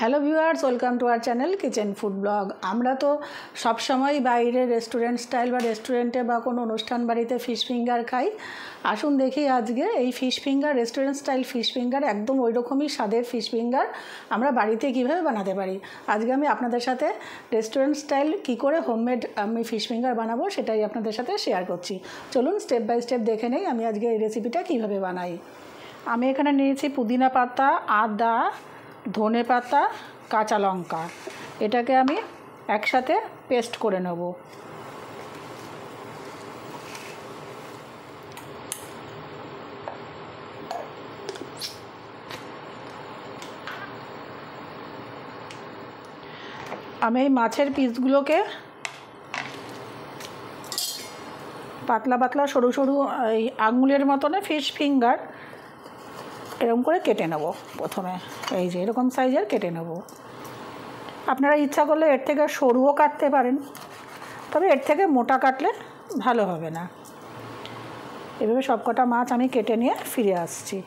Hello viewers, welcome to our channel kitchen food blog. আমরা তো সব সময় বাইরে রেস্টুরেন্ট স্টাইল বা রেস্টুরেন্টে বা কোনো অনুষ্ঠান বাড়িতে ফিশ ফিঙ্গার খাই। আসুন দেখি আজকে এই fish finger, restaurant style fish finger, একদম ওই রকমই স্বাদের ফিশ ফিঙ্গার আমরা বাড়িতে কীভাবে বানাতে পারি। আজকে আমি আপনাদের সাথে রেস্টুরেন্ট স্টাইল কী করে হোমমেড আমি ফিশ ফিঙ্গার বানাবো সেটাই আপনাদের সাথে শেয়ার করছি। চলুন স্টেপ বাই স্টেপ দেখে নেই আমি আজকে এই রেসিপিটা কীভাবে বানাই। আমি এখানে নিয়েছি পুদিনা পাতা, আদা, ধনে পাতা, কাঁচা লঙ্কা। এটাকে আমি একসাথে পেস্ট করে নেব। আমি এই মাছের পিসগুলোকে পাতলা পাতলা সরু সরু এই আঙুলের মতনে ফিশ ফিঙ্গার এরকম করে কেটে নেব। প্রথমে এই যে এরকম সাইজের কেটে নেব। আপনারা ইচ্ছা করলে এর থেকে সরুও কাটতে পারেন, তবে এর থেকে মোটা কাটলে ভালো হবে না। এভাবে সবকটা মাছ আমি কেটে নিয়ে ফিরে আসছি।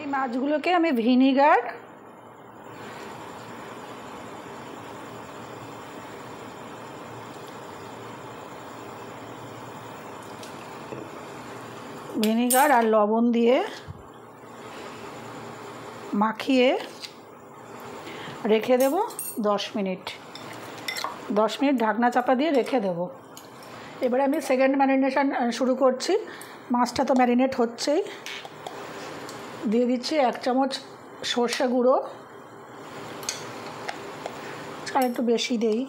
এই মাছগুলোকে আমি ভিনিগার, আর লবণ দিয়ে মাখিয়ে রেখে দেব 10 মিনিট। 10 মিনিট ঢাকনা চাপা দিয়ে রেখে দেব। এবারে আমি সেকেন্ড ম্যারিনেশন শুরু করছি। মাছটা তো ম্যারিনেট হচ্ছেই। দিয়ে দিচ্ছি 1 চামচ সর্ষে গুঁড়ো, আর একটু বেশি দেই।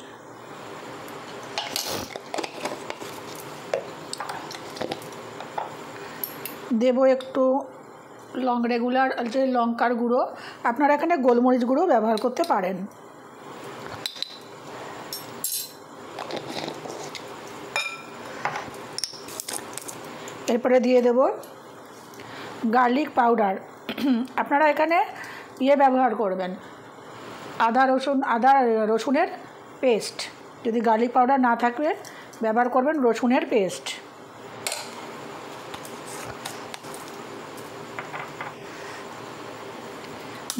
দেব একটু রেগুলার যে লঙ্কার গুঁড়ো, আপনারা এখানে গোলমরিচ গুঁড়ো ব্যবহার করতে পারেন। এরপরে দিয়ে দেব গার্লিক পাউডার। আপনারা এখানে ব্যবহার করবেন আদা রসুনের পেস্ট। যদি গার্লিক পাউডার না থাকবে ব্যবহার করবেন রসুনের পেস্ট।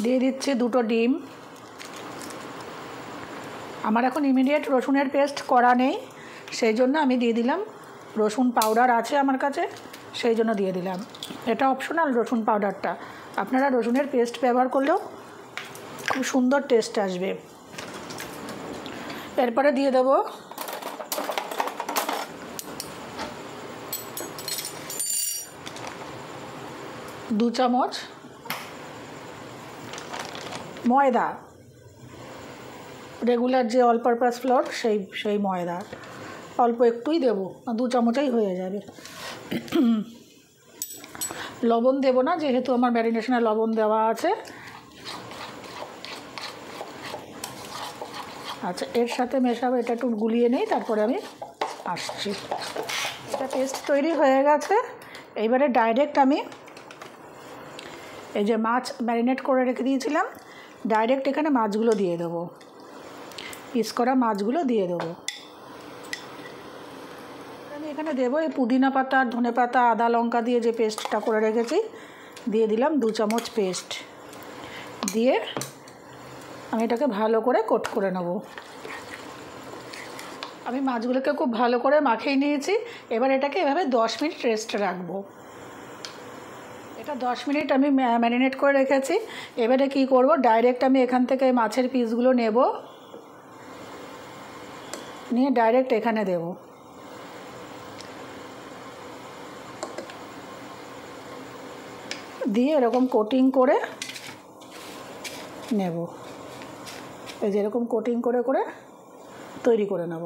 দিয়ে দিচ্ছি 2টো ডিম। আমার এখন ইমিডিয়েট রসুনের পেস্ট করা নেই, সেই জন্য আমি দিয়ে দিলাম। রসুন পাউডার আছে আমার কাছে, সেই জন্য দিয়ে দিলাম। এটা অপশনাল রসুন পাউডারটা, আপনারা রসুনের পেস্ট ব্যবহার করলেও খুব সুন্দর টেস্ট আসবে। এরপরে দিয়ে দেব দু চামচ ময়দা, রেগুলার যে অল পারপাস ফ্লোর সেই ময়দা অল্প একটুই দেব, 2 চামচই হয়ে যাবে। লবণ দেব না, যেহেতু আমার ম্যারিনেশনে লবণ দেওয়া আছে। আচ্ছা, এর সাথে মেশাবো, এটা একটু গুলিয়ে নেই, তারপরে আমি আসছি। এটা পেস্ট তৈরি হয়ে গেছে। এইবারে ডাইরেক্ট আমি এই যে মাছ ম্যারিনেট করে রেখে দিয়েছিলাম, ডাইরেক্ট এখানে মাছগুলো দিয়ে দেবো। পিস করা মাছগুলো দিয়ে দেবো। আমি এখানে দেবো এই পুদিনা পাতা, ধনে পাতা, আদা লঙ্কা দিয়ে যে পেস্টটা করে রেখেছি, দিয়ে দিলাম 2 চামচ পেস্ট। দিয়ে আমি এটাকে ভালো করে কোট করে নেব। আমি মাছগুলোকে খুব ভালো করে মাখিয়ে নিয়েছি। এবার এটাকে এভাবে 10 মিনিট রেস্টে রাখবো। এটা 10 মিনিট আমি ম্যারিনেট করে রেখেছি। এবারে কি করব, ডাইরেক্ট আমি এখান থেকে মাছের পিসগুলো নেব, নিয়ে ডাইরেক্ট এখানে দেব। দিয়ে এরকম কোটিং করে নেব। এই যে এরকম কোটিং করে করে তৈরি করে নেব।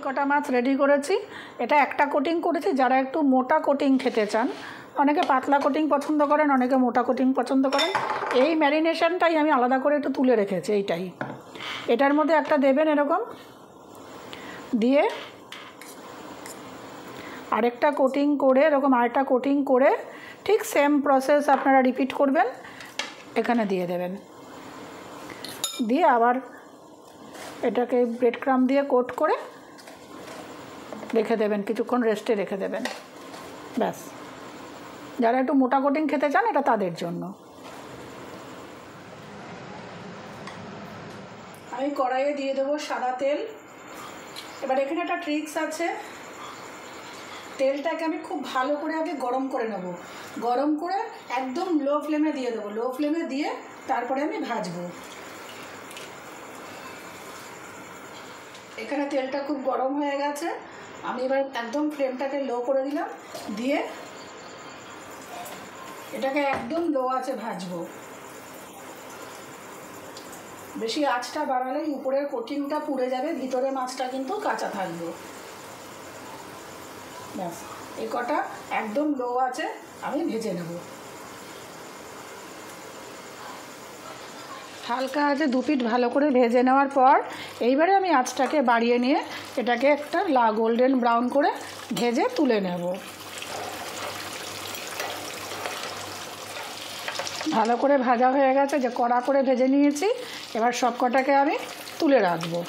কটা মাছ রেডি করেছি। এটা একটা কোটিং করেছি, যারা একটু মোটা কোটিং খেতে চান অনেকে পাতলা কোটিং পছন্দ করেন, অনেকে মোটা কোটিং পছন্দ করেন। এই ম্যারিনেশনটাই আমি আলাদা করে একটু তুলে রেখেছি। এইটাই, এটার মধ্যে একটা দেবেন এরকম দিয়ে, আরেকটা কোটিং করে, এরকম আরেকটা কোটিং করে ঠিক সেম প্রসেস আপনারা রিপিট করবেন, এখানে দিয়ে দেবেন। দিয়ে আবার এটাকে ব্রেড ক্রাম্ব দিয়ে কোট করে রেখে দেবেন, কিছুক্ষণ রেস্টে রেখে দেবেন। ব্যাস, যারা একটু মোটা কোটিং খেতে চান এটা তাদের জন্য। আমি কড়াইয়ে দিয়ে দেবো সাদা তেল। এবার এখানে একটা ট্রিক্স আছে, তেলটাকে আমি খুব ভালো করে আগে গরম করে নেব। গরম করে একদম লো ফ্লেমে দিয়ে দেবো। লো ফ্লেমে দিয়ে তারপরে আমি ভাজবো। এখানে তেলটা খুব গরম হয়ে গেছে, আমি এবার একদম ফ্লেমটাকে লো করে দিলাম, দিয়ে এটাকে একদম লো আঁচে ভাজবো। বেশি আঁচটা বাড়ালেই উপরের কোটিংটা পুড়ে যাবে, ভিতরে মাছটা কিন্তু কাঁচা থাকবে। ব্যাস, এই কটা একদম লো আছে আমি ভেজে নেব। হালকা আছে 2 পিঠ ভালো করে ভেজে নেওয়ার পর এইবারে আমি আঁচটাকে বাড়িয়ে নিয়ে এটাকে একটা গোল্ডেন ব্রাউন করে ভেজে তুলে নেব। ভালো করে ভাজা হয়ে গেছে, যে কড়া করে ভেজে নিয়েছি। এবার সব কটাকে আমি তুলে রাখবো।